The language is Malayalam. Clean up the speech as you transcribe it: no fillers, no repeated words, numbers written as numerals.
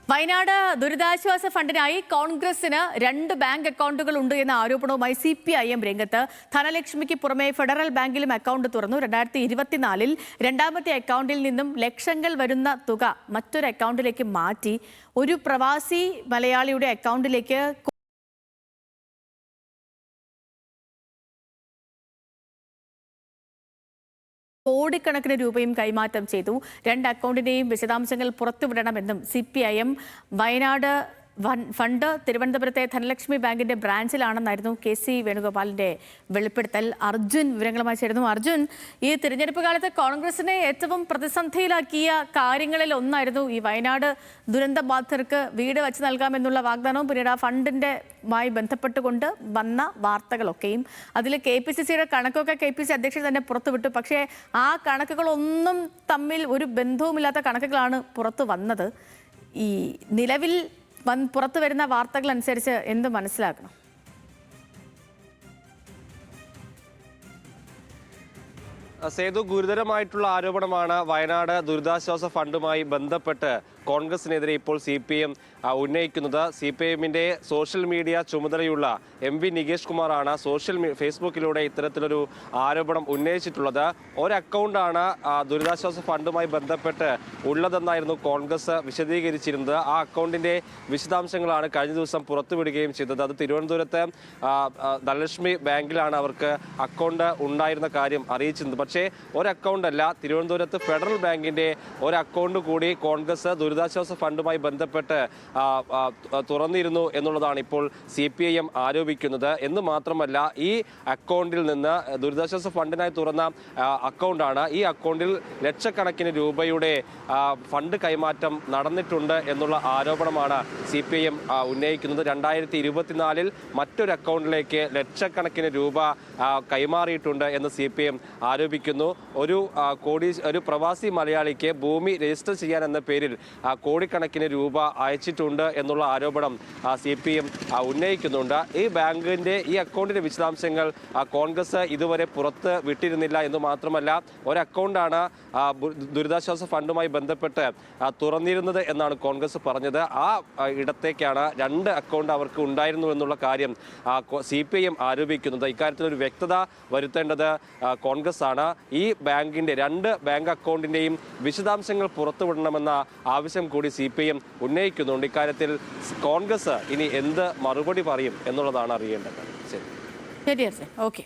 വയനാട് ദുരിതാശ്വാസ ഫണ്ടിനായി കോൺഗ്രസിന് 2 ബാങ്ക് അക്കൗണ്ടുകൾ ഉണ്ട് എന്ന ആരോപണവുമായി CPIM രംഗത്ത്. ധനലക്ഷ്മിക്ക് പുറമെ ഫെഡറൽ ബാങ്കിലും അക്കൗണ്ട് തുറന്നു. 2024-ൽ രണ്ടാമത്തെ അക്കൗണ്ടിൽ നിന്നും ലക്ഷങ്ങൾ വരുന്ന തുക മറ്റൊരു അക്കൗണ്ടിലേക്ക് മാറ്റി. ഒരു പ്രവാസി മലയാളിയുടെ അക്കൗണ്ടിലേക്ക് കോടിക്കണക്കിന് രൂപയും കൈമാറ്റം ചെയ്തു. 2 അക്കൗണ്ടിന്റെയും വിശദാംശങ്ങൾ പുറത്തുവിടണമെന്നും CPIM വയനാട് ഫണ്ട് തിരുവനന്തപുരത്തെ ധനലക്ഷ്മി ബാങ്കിന്റെ ബ്രാഞ്ചിലാണെന്നായിരുന്നു KC വേണുഗോപാലിന്റെ വെളിപ്പെടുത്തൽ. അർജുൻ വിവരങ്ങളുമായി ചേരുന്നു. അർജുൻ, ഈ തിരഞ്ഞെടുപ്പ് കാലത്ത് കോൺഗ്രസിനെ ഏറ്റവും പ്രതിസന്ധിയിലാക്കിയ കാര്യങ്ങളിൽ ഒന്നായിരുന്നു ഈ വയനാട് ദുരന്ത ബാധിതർക്ക് വീട് വെച്ച് നൽകാമെന്നുള്ള വാഗ്ദാനവും പിന്നീട് ആ ഫണ്ടിന്റെമായി ബന്ധപ്പെട്ടുകൊണ്ട് വന്ന വാർത്തകളൊക്കെയും. അതിൽ KPCCയുടെ കണക്കൊക്കെ KPCC അധ്യക്ഷൻ തന്നെ പുറത്തുവിട്ടു. പക്ഷേ ആ കണക്കുകളൊന്നും തമ്മിൽ ഒരു ബന്ധവുമില്ലാത്ത കണക്കുകളാണ് പുറത്തു വന്നത്. ഈ നിലവിൽ പുറത്തു വരുന്ന വാർത്തകൾ അനുസരിച്ച് എന്ത് മനസ്സിലാക്കണം? സേതു, ഗുരുതരമായിട്ടുള്ള ആരോപണമാണ് വയനാട് ദുരിതാശ്വാസ ഫണ്ടുമായി ബന്ധപ്പെട്ട് കോൺഗ്രസിനെതിരെ ഇപ്പോൾ CPIM ഉന്നയിക്കുന്നത്. CPIMന്റെ സോഷ്യൽ മീഡിയ ചുമതലയുള്ള MV നികേഷ് കുമാറാണ് ഫേസ്ബുക്കിലൂടെ ഇത്തരത്തിലൊരു ആരോപണം ഉന്നയിച്ചിട്ടുള്ളത്. ഒരു അക്കൗണ്ടാണ് ദുരിതാശ്വാസ ഫണ്ടുമായി ബന്ധപ്പെട്ട് ഉള്ളതെന്നായിരുന്നു കോൺഗ്രസ് വിശദീകരിച്ചിരുന്നത്. ആ അക്കൗണ്ടിന്റെ വിശദാംശങ്ങളാണ് കഴിഞ്ഞ ദിവസം പുറത്തുവിടുകയും ചെയ്തത്. അത് തിരുവനന്തപുരത്ത് ധനലക്ഷ്മി ബാങ്കിലാണ് അവർക്ക് അക്കൗണ്ട് ഉണ്ടായിരുന്ന കാര്യം അറിയിച്ചിരുന്നത്. പക്ഷേ ഒരു അക്കൗണ്ടല്ല, തിരുവനന്തപുരത്ത് ഫെഡറൽ ബാങ്കിന്റെ ഒരു അക്കൗണ്ട് കൂടി കോൺഗ്രസ് ദുരിതാശ്വാസ ഫണ്ടുമായി ബന്ധപ്പെട്ട് തുറന്നിരുന്നു എന്നുള്ളതാണ് ഇപ്പോൾ CPIM ആരോപിക്കുന്നത്. എന്ന് മാത്രമല്ല, ഈ അക്കൗണ്ടിൽ നിന്ന് ദുരിതാശ്വാസ ഫണ്ടിനായി തുറന്ന അക്കൗണ്ടാണ്. ഈ അക്കൗണ്ടിൽ ലക്ഷക്കണക്കിന് രൂപയുടെ ഫണ്ട് കൈമാറ്റം നടന്നിട്ടുണ്ട് എന്നുള്ള ആരോപണമാണ് CPIM ഉന്നയിക്കുന്നത്. 2024-ൽ മറ്റൊരു അക്കൗണ്ടിലേക്ക് ലക്ഷക്കണക്കിന് രൂപ കൈമാറിയിട്ടുണ്ട് എന്ന് CPIM ആരോപിക്കുന്നു. ഒരു പ്രവാസി മലയാളിക്ക് ഭൂമി രജിസ്റ്റർ ചെയ്യാൻ എന്ന പേരിൽ കോടിക്കണക്കിന് രൂപ അയച്ചിട്ടുണ്ട് എന്നുള്ള ആരോപണം CPIM ഉന്നയിക്കുന്നുണ്ട്. ഈ അക്കൗണ്ടിന്റെ വിശദാംശങ്ങൾ കോൺഗ്രസ് ഇതുവരെ പുറത്ത് വിട്ടിരുന്നില്ല എന്ന് മാത്രമല്ല, ഒരു അക്കൗണ്ടാണ് ദുരിതാശ്വാസ ഫണ്ടുമായി ബന്ധപ്പെട്ട് തുറന്നിരുന്നത് എന്നാണ് കോൺഗ്രസ് പറഞ്ഞത്. ആ ഇടത്തേക്കാണ് 2 അക്കൗണ്ട് അവർക്ക് ഉണ്ടായിരുന്നു എന്നുള്ള കാര്യം CPIM ആരോപിക്കുന്നത്. ഇക്കാര്യത്തിൽ ഒരു വ്യക്തത വരുത്തേണ്ടത് കോൺഗ്രസ് ആണ്. ഈ ബാങ്കിന്റെ 2 ബാങ്ക് അക്കൗണ്ടിന്റെയും വിശദാംശങ്ങൾ പുറത്തുവിടണമെന്ന ആവശ്യം കൂടി CPIM ഉന്നയിക്കുന്നുണ്ട്. ഇക്കാര്യത്തിൽ കോൺഗ്രസ് ഇനി എന്ത് മറുപടി പറയും എന്നുള്ളതാണ് അറിയേണ്ടത്. ശരി, ഓക്കെ.